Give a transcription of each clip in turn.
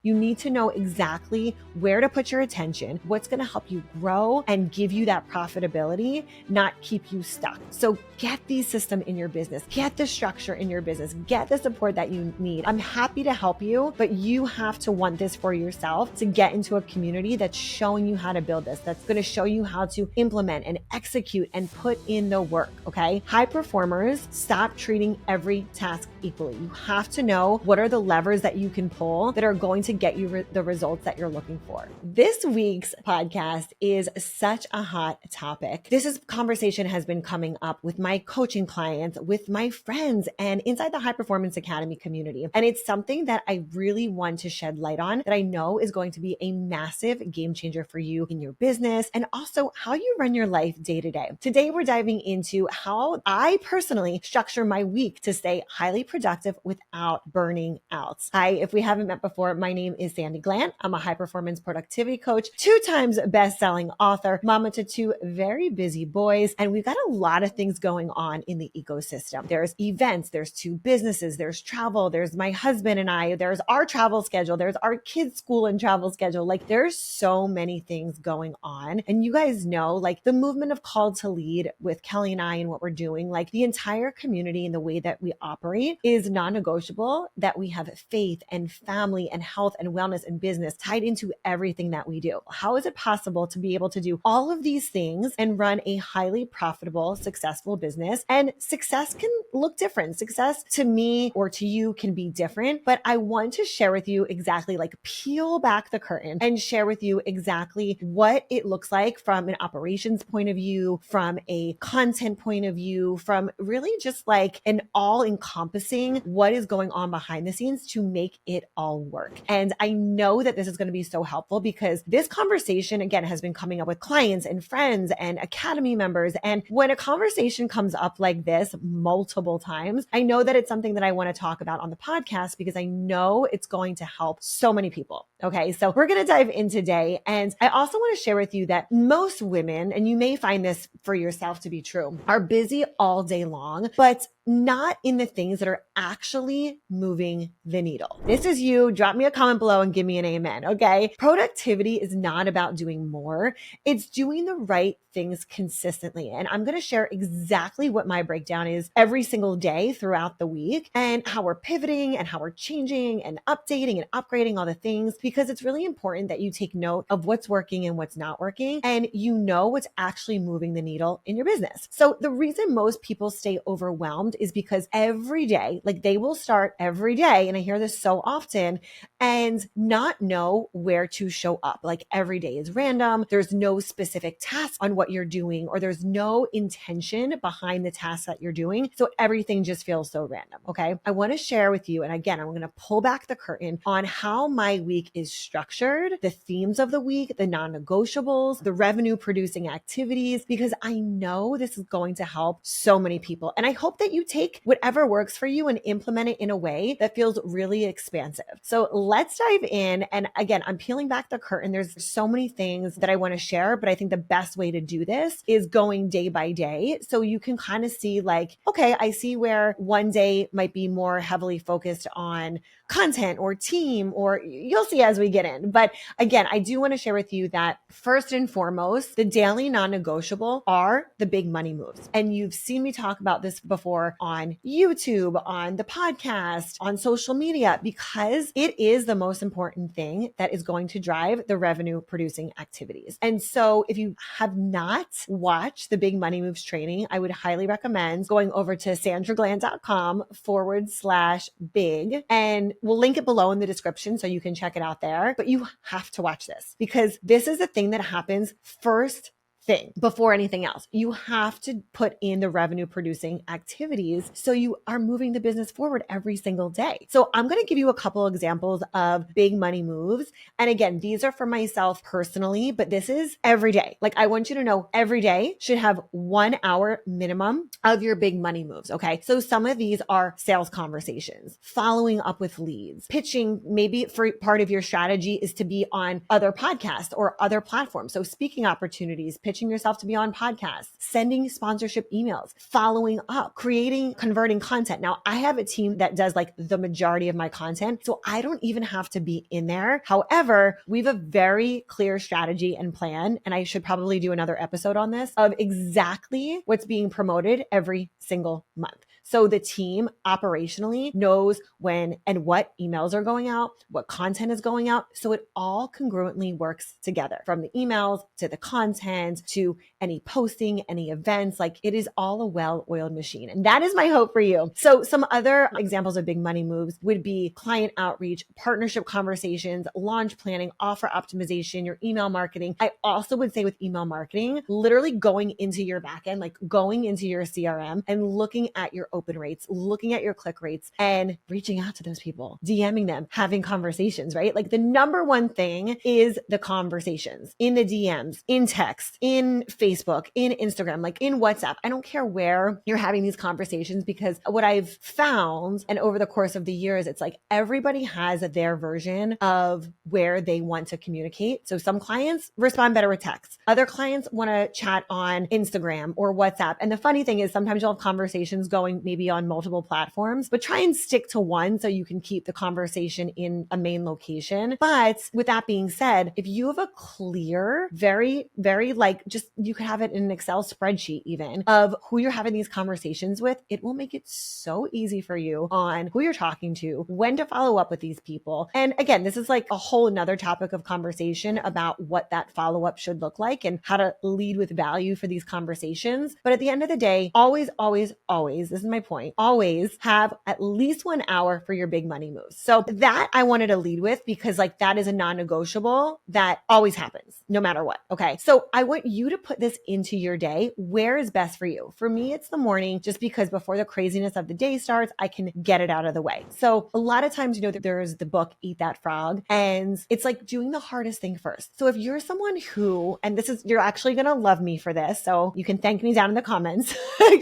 You need to know exactly where to put your attention, what's going to help you grow and give you that profitability, not keep you stuck. So get the system in your business, get the structure in your business, get the support that you need. I'm happy to help you, but you have to want this for yourself to get into a community that's showing you how to build this, that's going to show you how to implement and execute and put in the work, okay? High performers stop treating every task equally. You have to know what are the levers that you can pull that are going to get you the results that you're looking for. This week's podcast is such a hot topic. This conversation has been coming up with my coaching clients, with my friends, and inside the High Performance Academy community. And it's something that I really want to shed light on that I know is going to be a massive game changer for you in your business and also how you run your life day to day. Today, we're diving into how I personally structure my week to stay highly productive without burning out. Hi, if we haven't met before, my name is Sandy Glant. I'm a high performance productivity coach, 2 times best-selling author, mama to 2 very busy boys, and we've got a lot of things going on in the ecosystem. There's events, there's 2 businesses, there's travel, there's my husband and I, there's our travel schedule, there's our kids' school and travel schedule. Like there's so many things going on. And you guys know, like the movement of Called to Lead with Kelly and I and what we're doing, like the entire community and the way that we operate is non-negotiable, that we have faith and family and health and wellness and business tied into everything that we do. How is it possible to be able to do all of these things and run a highly profitable, successful business? And success can look different. Success to me or to you can be different, but I want to share with you exactly, like peel back the curtain and share with you exactly what it looks like from an operations point of view, from a content point of view, from really just like an all-encompassing what is going on behind the scenes to make it all work. And I know that this is going to be so helpful because this conversation, again, has been coming up with clients and friends and academy members. And when a conversation comes up like this multiple times, I know that it's something that I want to talk about on the podcast because I know it's going to help so many people. Okay, so we're going to dive in today. And I also want to share with you that most women, and you may find this for yourself to be true, are busy all day long, but not in the things that are actually moving the needle. This is you. Drop me a comment below and give me an amen. Okay. Productivity is not about doing more. It's doing the right things consistently. And I'm going to share exactly what my breakdown is every single day throughout the week and how we're pivoting and how we're changing and updating and upgrading all the things, because it's really important that you take note of what's working and what's not working. And you know what's actually moving the needle in your business. So the reason most people stay overwhelmed is because every day, like they will start every day, and I hear this so often, and not know where to show up. Like every day is random. There's no specific task on what you're doing, or there's no intention behind the task that you're doing. So everything just feels so random. Okay. I want to share with you, and again, I'm going to pull back the curtain on how my week is structured, the themes of the week, the non-negotiables, the revenue producing activities, because I know this is going to help so many people. And I hope that you take whatever works for you and implement it in a way that feels really expansive. So let's dive in. And again, I'm peeling back the curtain. There's so many things that I want to share, but I think the best way to do this is going day by day. So you can kind of see like, okay, I see where one day might be more heavily focused on content or team, or you'll see as we get in. But again, I do want to share with you that first and foremost, the daily non-negotiable are the big money moves. And you've seen me talk about this before on YouTube, on the podcast, on social media, because it is the most important thing that is going to drive the revenue producing activities. And so if you have not watched the Big Money Moves training, I would highly recommend going over to sandragland.com/big, and we'll link it below in the description so you can check it out there. But you have to watch this because this is the thing that happens first thing before anything else. You have to put in the revenue producing activities so you are moving the business forward every single day. So I'm going to give you a couple examples of big money moves. And again, these are for myself personally, but this is every day. Like I want you to know every day should have 1 hour minimum of your big money moves. Okay. So some of these are sales conversations, following up with leads, pitching. Maybe for part of your strategy is to be on other podcasts or other platforms. So speaking opportunities, pitching pitching yourself to be on podcasts, sending sponsorship emails, following up, creating, converting content. Now, I have a team that does like the majority of my content, so I don't even have to be in there. However, we have a very clear strategy and plan, and I should probably do another episode on this, of exactly what's being promoted every single month. So the team operationally knows when and what emails are going out, what content is going out. So it all congruently works together, from the emails to the content to any posting, any events. Like, it is all a well-oiled machine. And that is my hope for you. So some other examples of big money moves would be client outreach, partnership conversations, launch planning, offer optimization, your email marketing. I also would say with email marketing, literally going into your backend, like going into your CRM and looking at your open rates, looking at your click rates, and reaching out to those people, DMing them, having conversations, right? Like, the number one thing is the conversations in the DMs, in text, in Facebook, in Instagram, like in WhatsApp. I don't care where you're having these conversations, because what I've found, and over the course of the years, it's like everybody has their version of where they want to communicate. So some clients respond better with text. Other clients want to chat on Instagram or WhatsApp. And the funny thing is, sometimes you'll have conversations going maybe on multiple platforms, but try and stick to one so you can keep the conversation in a main location. But with that being said, if you have a clear, very, very like, just, you could have it in an Excel spreadsheet even, of who you're having these conversations with, it will make it so easy for you on who you're talking to, when to follow up with these people. And again, this is like a whole another topic of conversation about what that follow-up should look like and how to lead with value for these conversations. But at the end of the day, always, this is my point, always have at least 1 hour for your big money moves. So that I wanted to lead with, because like that is a non-negotiable that always happens no matter what. Okay. So I want you to put this into your day. Where is best for you? For me, it's the morning, just because before the craziness of the day starts, I can get it out of the way. So a lot of times, you know, there's the book, Eat That Frog, and it's like doing the hardest thing first. So if you're someone who, and this is, you're actually going to love me for this, so you can thank me down in the comments,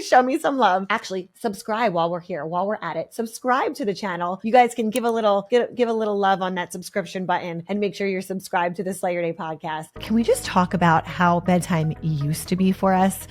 show me some love. Actually, subscribe while we're here, while we're at it. Subscribe to the channel. You guys can give a little love on that subscription button and make sure you're subscribed to the Slay Your Day podcast. Can we just talk about how bedtime used to be for us?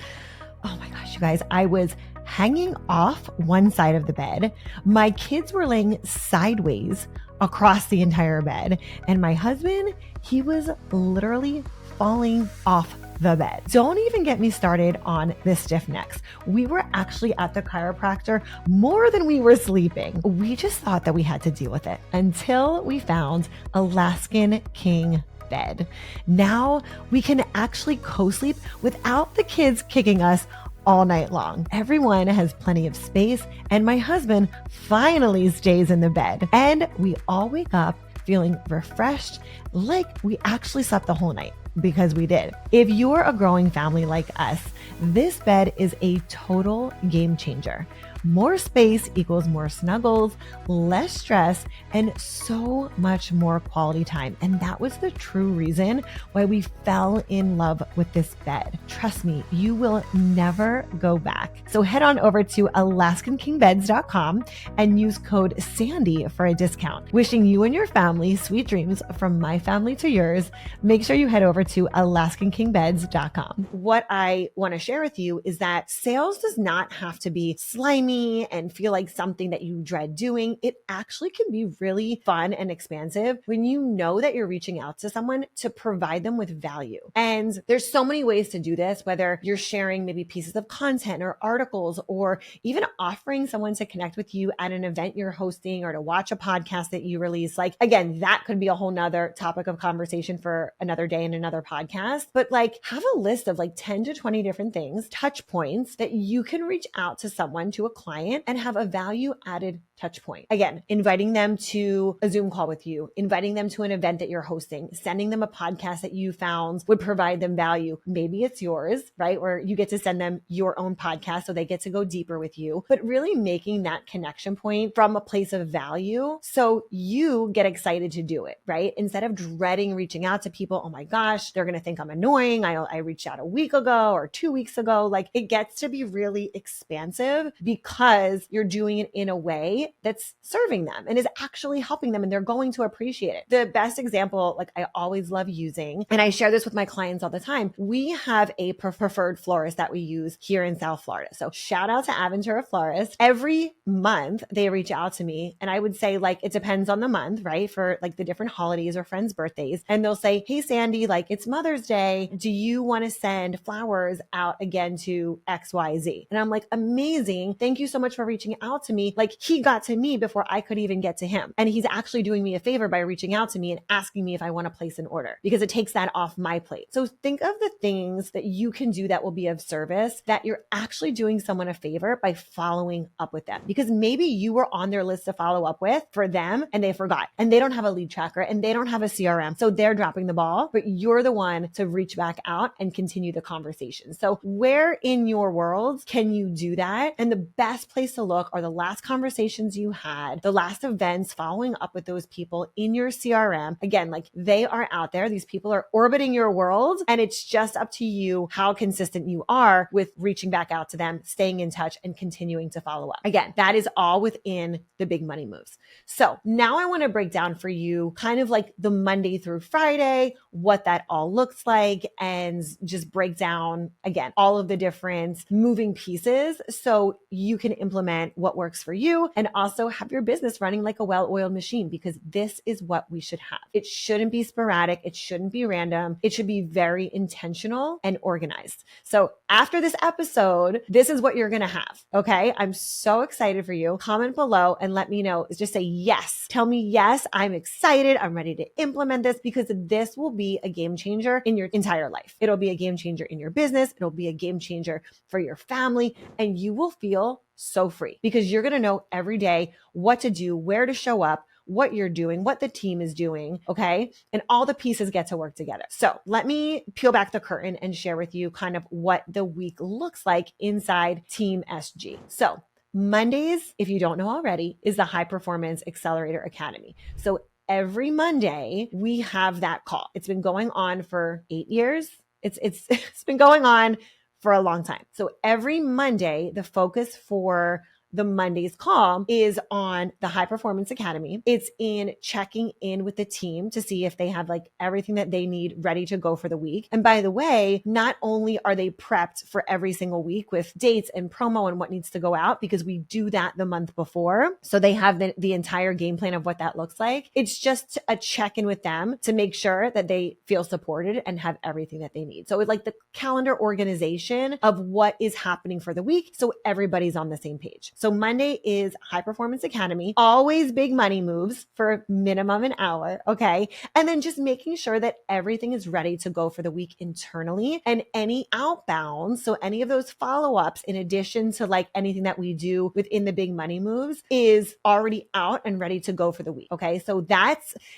Oh my gosh, you guys, I was hanging off one side of the bed. My kids were laying sideways across the entire bed. And my husband, he was literally falling off the bed. Don't even get me started on the stiff necks. We were actually at the chiropractor more than we were sleeping. We just thought that we had to deal with it until we found Alaskan King bed. Now we can actually co-sleep without the kids kicking us all night long. Everyone has plenty of space, and my husband finally stays in the bed. And we all wake up feeling refreshed, like we actually slept the whole night, because we did. If you're a growing family like us, this bed is a total game changer. More space equals more snuggles, less stress, and so much more quality time. And that was the true reason why we fell in love with this bed. Trust me, you will never go back. So head on over to AlaskanKingBeds.com and use code SANDY for a discount. Wishing you and your family sweet dreams from my family to yours. Make sure you head over to AlaskanKingBeds.com. What I want to share with you is that sales does not have to be slimy and feel like something that you dread doing. It actually can be really fun and expansive when you know that you're reaching out to someone to provide them with value. And there's so many ways to do this, whether you're sharing maybe pieces of content or articles, or even offering someone to connect with you at an event you're hosting, or to watch a podcast that you release. Like, again, that could be a whole nother topic of conversation for another day in another podcast. But like, have a list of like 10 to 20 different things, touch points that you can reach out to someone, to a client, and have a value added touch point. Again, inviting them to a Zoom call with you, inviting them to an event that you're hosting, sending them a podcast that you found would provide them value. Maybe it's yours, right? Or you get to send them your own podcast so they get to go deeper with you, but really making that connection point from a place of value so you get excited to do it, right? Instead of dreading reaching out to people. Oh my gosh, they're going to think I'm annoying. I reached out a week ago or 2 weeks ago. Like, it gets to be really expansive because because you're doing it in a way that's serving them and is actually helping them, and they're going to appreciate it. The best example, like I always love using, and I share this with my clients all the time, we have a preferred florist that we use here in South Florida. So shout out to Aventura Florist. Every month they reach out to me, and I would say like, it depends on the month, right? For like the different holidays or friends' birthdays. And they'll say, hey, Sandy, like it's Mother's Day. Do you want to send flowers out again to XYZ? And I'm like, amazing. Thank you so much for reaching out to me. Like he got to me before I could even get to him. And he's actually doing me a favor by reaching out to me and asking me if I want to place an order, because it takes that off my plate. So think of the things that you can do that will be of service, that you're actually doing someone a favor by following up with them, because maybe you were on their list to follow up with for them and they forgot, and they don't have a lead tracker and they don't have a CRM. So they're dropping the ball, but you're the one to reach back out and continue the conversation. So where in your world can you do that? And the best place to look are the last conversations you had, the last events, following up with those people in your CRM. Again, like they are out there. These people are orbiting your world, and it's just up to you how consistent you are with reaching back out to them, staying in touch, and continuing to follow up. Again, that is all within the big money moves. So now I want to break down for you kind of like the Monday through Friday, what that all looks like, and just break down, again, all of the different moving pieces so you can implement what works for you and also have your business running like a well-oiled machine, because this is what we should have. It shouldn't be sporadic. It shouldn't be random. It should be very intentional and organized. So after this episode, this is what you're going to have. Okay. I'm so excited for you. Comment below and let me know. Just say yes. Tell me, yes, I'm excited. I'm ready to implement this, because this will be a game changer in your entire life. It'll be a game changer in your business. It'll be a game changer for your family, and you will feel so free because you're going to know every day what to do, where to show up, what you're doing, what the team is doing. Okay. And all the pieces get to work together. So let me peel back the curtain and share with you kind of what the week looks like inside Team SG. So Mondays, if you don't know already, is the High Performance Accelerator Academy. So every Monday we have that call. It's been going on for 8 years. It's been going on for a long time. So every Monday, the focus for the Monday's call is on the High Performance Academy. It's in checking in with the team to see if they have like everything that they need ready to go for the week. And by the way, not only are they prepped for every single week with dates and promo and what needs to go out, because we do that the month before. So they have the entire game plan of what that looks like. It's just a check-in with them to make sure that they feel supported and have everything that they need. So it's like the calendar organization of what is happening for the week, so everybody's on the same page. So Monday is High Performance Academy, always big money moves for minimum an hour. Okay. And then just making sure that everything is ready to go for the week internally, and any outbound. So any of those follow-ups, in addition to like anything that we do within the big money moves, is already out and ready to go for the week. Okay. So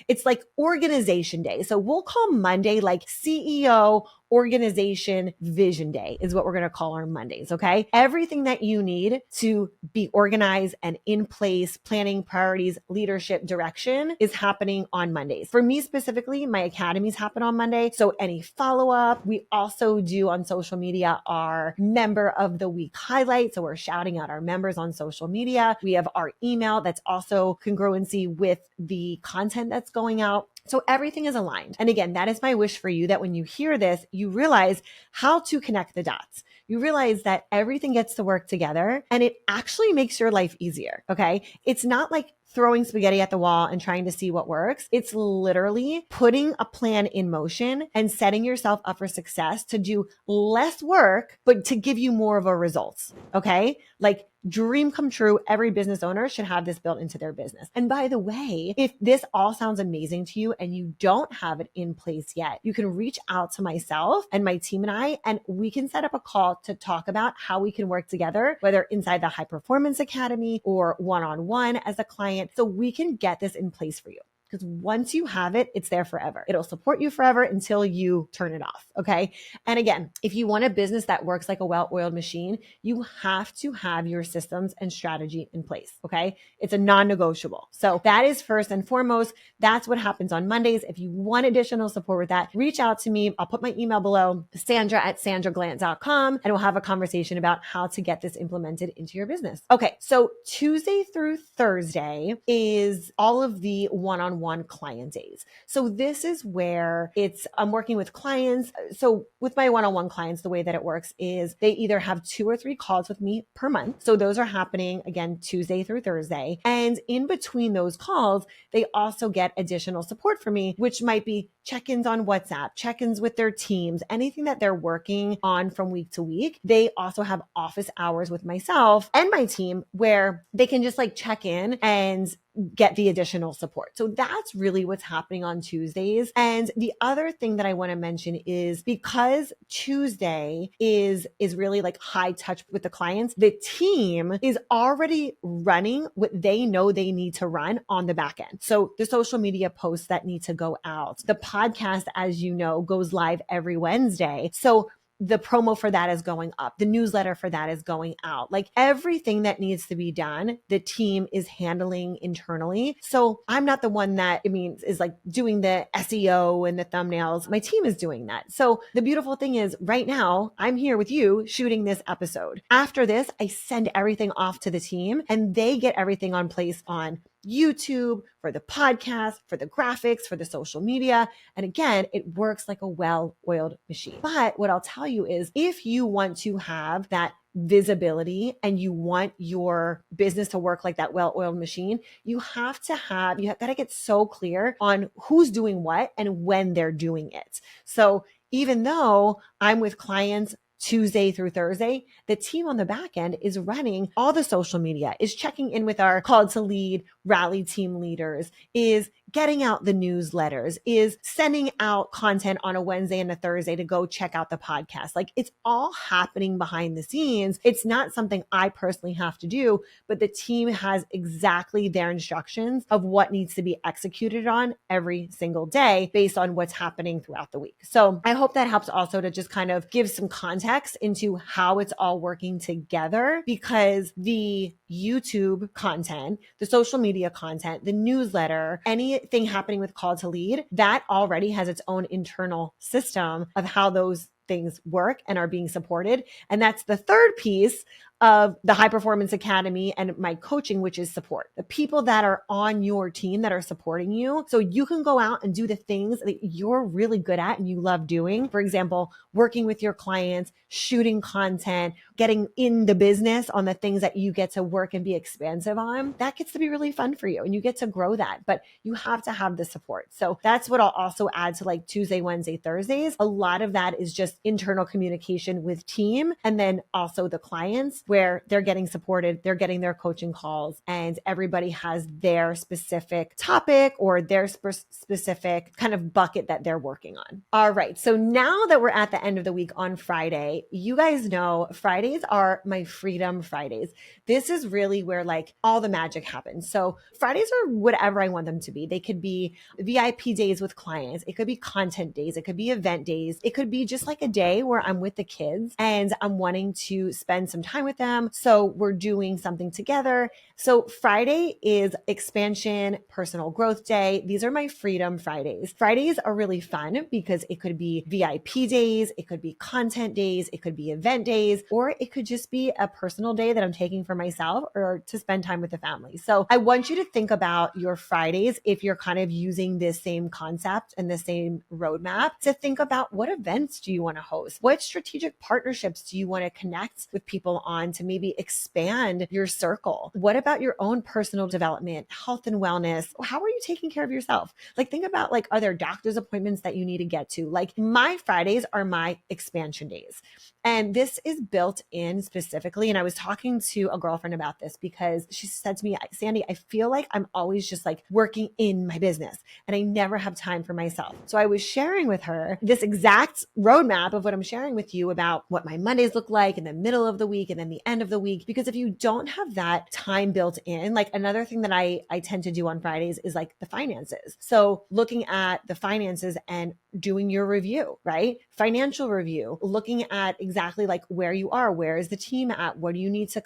it's like organization day. So we'll call Monday like CEO Organization Vision Day is what we're going to call our Mondays. Okay. Everything that you need to be organized and in place, planning, priorities, leadership, direction is happening on Mondays. For me specifically, my academies happen on Monday. So any follow-up, we also do on social media our member of the week highlight. So we're shouting out our members on social media. We have our email that's also congruency with the content that's going out. So everything is aligned. And again, that is my wish for you, that when you hear this, you realize how to connect the dots. You realize that everything gets to work together, and it actually makes your life easier. Okay. It's not like throwing spaghetti at the wall and trying to see what works. It's literally putting a plan in motion and setting yourself up for success to do less work, but to give you more of a result. Okay. Like dream come true. Every business owner should have this built into their business. And by the way, if this all sounds amazing to you and you don't have it in place yet, you can reach out to myself and my team and we can set up a call to talk about how we can work together, whether inside the High Performance Academy or one-on-one as a client, so we can get this in place for you. because once you have it, it's there forever. It'll support you forever until you turn it off. Okay. And again, if you want a business that works like a well-oiled machine, you have to have your systems and strategy in place. Okay. It's a non-negotiable. So that is first and foremost. That's what happens on Mondays. If you want additional support with that, reach out to me. I'll put my email below, Sandra@sandraglant.com, and we'll have a conversation about how to get this implemented into your business. Okay. So Tuesday through Thursday is all of the one-on-one client days. So this is where I'm working with clients. So with my one-on-one clients, the way that it works is they either have 2 or 3 calls with me per month. So those are happening again, Tuesday through Thursday. And in between those calls, they also get additional support from me, which might be check-ins on WhatsApp, check-ins with their teams, anything that they're working on from week to week. They also have office hours with myself and my team where they can just like check in and get the additional support. So that's really what's happening on Tuesdays. And the other thing that I want to mention is because Tuesday is really like high touch with the clients, the team is already running what they know they need to run on the back end. So the social media posts that need to go out, the podcast, as you know, goes live every Wednesday. So the promo for that is going up. The newsletter for that is going out. Like everything that needs to be done, the team is handling internally. So I'm not the one that is like doing the SEO and the thumbnails. My team is doing that. So the beautiful thing is right now I'm here with you shooting this episode. After this, I send everything off to the team and they get everything on place on YouTube, for the podcast, for the graphics, for the social media. And again, it works like a well-oiled machine. But what I'll tell you is if you want to have that visibility and you want your business to work like that well-oiled machine, you got to get so clear on who's doing what and when they're doing it. So even though I'm with clients Tuesday through Thursday, the team on the back end is running all the social media, is checking in with our call to lead rally team leaders, is getting out the newsletters, is sending out content on a Wednesday and a Thursday to go check out the podcast. Like it's all happening behind the scenes. It's not something I personally have to do, but the team has exactly their instructions of what needs to be executed on every single day based on what's happening throughout the week. So I hope that helps also to just kind of give some context into how it's all working together, because the YouTube content, the social media content, the newsletter, anything happening with call to lead, that already has its own internal system of how those things work and are being supported. And that's the third piece of the High Performance Academy and my coaching, which is support. The people that are on your team that are supporting you, so you can go out and do the things that you're really good at and you love doing. For example, working with your clients, shooting content, getting in the business on the things that you get to work and be expansive on. That gets to be really fun for you and you get to grow that, but you have to have the support. So that's what I'll also add to like Tuesday, Wednesday, Thursdays. A lot of that is just internal communication with team and then also the clients, where they're getting supported, they're getting their coaching calls, and everybody has their specific topic or their specific kind of bucket that they're working on. All right. So now that we're at the end of the week on Friday, you guys know Fridays are my Freedom Fridays. This is really where like all the magic happens. So Fridays are whatever I want them to be. They could be VIP days with clients. It could be content days. It could be event days. It could be just like a day where I'm with the kids and I'm wanting to spend some time with them. So we're doing something together. So Friday is expansion, personal growth day. These are my Freedom Fridays. Fridays are really fun because it could be VIP days. It could be content days. It could be event days, or it could just be a personal day that I'm taking for myself or to spend time with the family. So I want you to think about your Fridays, if you're kind of using this same concept and the same roadmap, to think about what events do you want to host? What strategic partnerships do you want to connect with people on to maybe expand your circle? What about your own personal development, health and wellness? How are you taking care of yourself? Like think about like, are there doctor's appointments that you need to get to? Like my Fridays are my expansion days. And this is built in specifically. And I was talking to a girlfriend about this because she said to me, Sandy, I feel like I'm always just like working in my business and I never have time for myself. So I was sharing with her this exact roadmap of what I'm sharing with you about what my Mondays look like in the middle of the week and then and the end of the week. Because if you don't have that time built in, like another thing that I tend to do on Fridays is like the finances. So looking at the finances and doing your review, right? Financial review, looking at exactly like where you are, where is the team at? What do you need to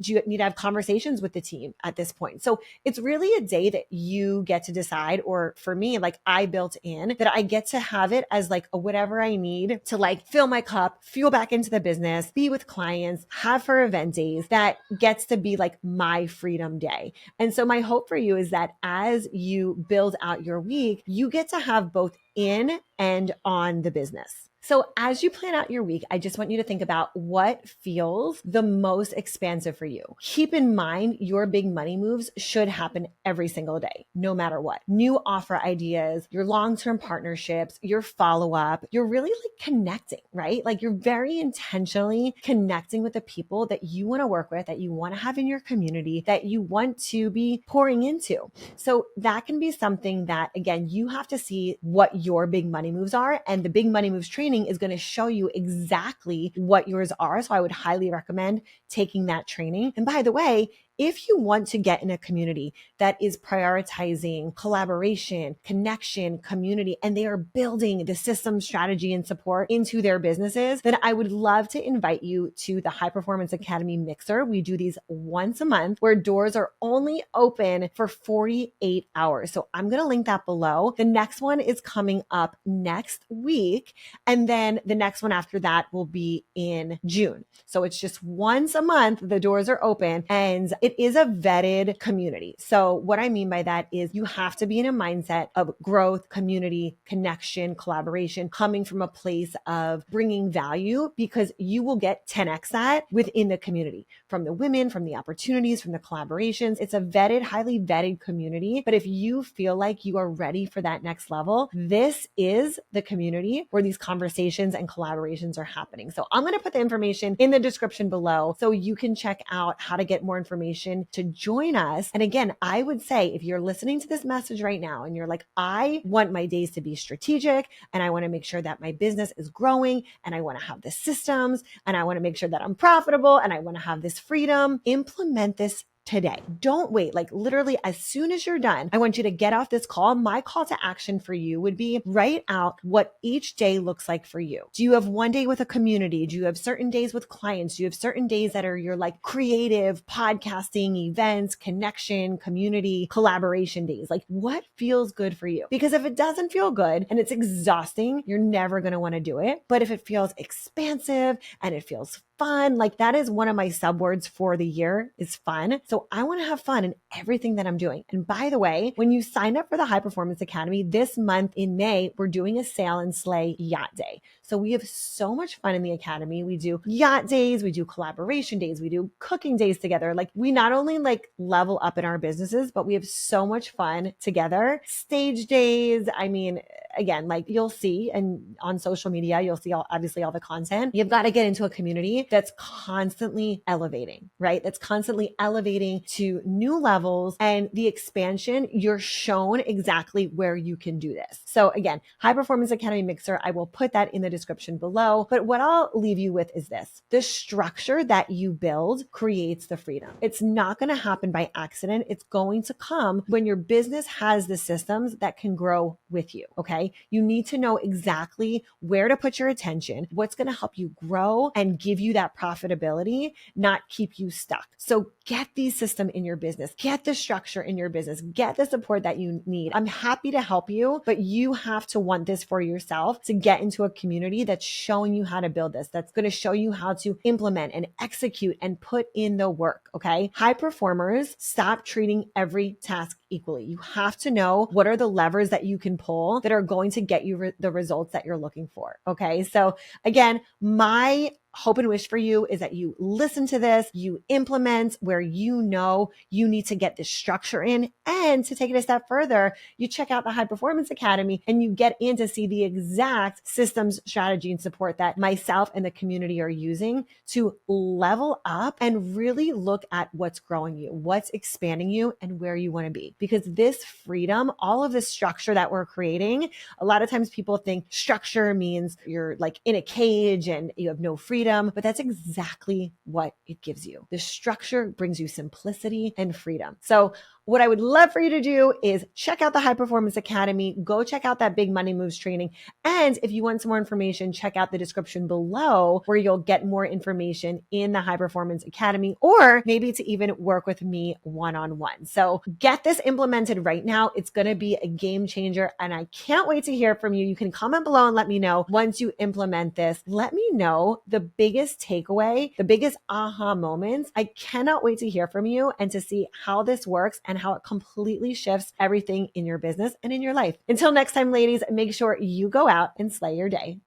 do you need to have conversations with the team at this point? So it's really a day that you get to decide, or for me, like I built in that I get to have it as like a whatever I need to like fill my cup, fuel back into the business, be with clients, have for event days that gets to be like my freedom day. And so my hope for you is that as you build out your week, you get to have both in and on the business. So as you plan out your week, I just want you to think about what feels the most expansive for you. Keep in mind your big money moves should happen every single day, no matter what. New offer ideas, your long-term partnerships, your follow-up, you're really like connecting, right? Like you're very intentionally connecting with the people that you want to work with, that you want to have in your community, that you want to be pouring into. So that can be something that, again, you have to see what your big money moves are, and the big money moves training is going to show you exactly what yours are. So I would highly recommend taking that training. And by the way, if you want to get in a community that is prioritizing collaboration, connection, community, and they are building the system, strategy, and support into their businesses, then I would love to invite you to the High Performance Academy Mixer. We do these once a month where doors are only open for 48 hours. So I'm going to link that below. The next one is coming up next week. And then the next one after that will be in June. So it's just once a month, the doors are open, and it is a vetted community. So what I mean by that is you have to be in a mindset of growth, community, connection, collaboration, coming from a place of bringing value, because you will get 10x that within the community, from the women, from the opportunities, from the collaborations. It's a vetted, highly vetted community. But if you feel like you are ready for that next level, this is the community where these conversations and collaborations are happening. So I'm going to put the information in the description below so you can check out how to get more information to join us. And again, I would say if you're listening to this message right now and you're like, I want my days to be strategic, and I want to make sure that my business is growing, and I want to have the systems, and I want to make sure that I'm profitable, and I want to have this freedom, implement this today. Don't wait. Like literally as soon as you're done, I want you to get off this call. My call to action for you would be write out what each day looks like for you. Do you have one day with a community? Do you have certain days with clients? Do you have certain days that are your like creative podcasting, events, connection, community, collaboration days? Like what feels good for you? Because if it doesn't feel good and it's exhausting, you're never going to want to do it. But if it feels expansive and it feels fun, like that is one of my subwords for the year, is fun. So I want to have fun in everything that I'm doing. And by the way, when you sign up for the High Performance Academy this month in May, we're doing a Sail and Slay Yacht Day. So we have so much fun in the Academy. We do yacht days, we do collaboration days, we do cooking days together. Like we not only like level up in our businesses, but we have so much fun together. Stage days. I mean, again, like you'll see, and on social media, you'll see obviously all the content. You've got to get into a community that's constantly elevating, right? That's constantly elevating to new levels, and the expansion, you're shown exactly where you can do this. So again, High Performance Academy Mixer, I will put that in the description below. But what I'll leave you with is this: the structure that you build creates the freedom. It's not going to happen by accident. It's going to come when your business has the systems that can grow with you. Okay. You need to know exactly where to put your attention, what's going to help you grow and give you that profitability, not keep you stuck. So get the system in your business, get the structure in your business, get the support that you need. I'm happy to help you, but you have to want this for yourself to get into a community that's showing you how to build this, that's going to show you how to implement and execute and put in the work. Okay. High performers stop treating every task equally. You have to know what are the levers that you can pull that are going to get you the results that you're looking for. Okay. So again, my hope and wish for you is that you listen to this, you implement where you know you need to get this structure in, and to take it a step further, you check out the High Performance Academy and you get in to see the exact systems, strategy, and support that myself and the community are using to level up and really look at what's growing you, what's expanding you, and where you want to be. Because this freedom, all of this structure that we're creating, a lot of times people think structure means you're like in a cage and you have no freedom. freedom, but that's exactly what it gives you. The structure brings you simplicity and freedom. So what I would love for you to do is check out the High Performance Academy, go check out that Big Money Moves training. And if you want some more information, check out the description below where you'll get more information in the High Performance Academy, or maybe to even work with me one-on-one. So get this implemented right now. It's going to be a game changer, and I can't wait to hear from you. You can comment below and let me know once you implement this. Let me know the biggest takeaway, the biggest aha moments. I cannot wait to hear from you and to see how this works and how it completely shifts everything in your business and in your life. Until next time, ladies, make sure you go out and slay your day.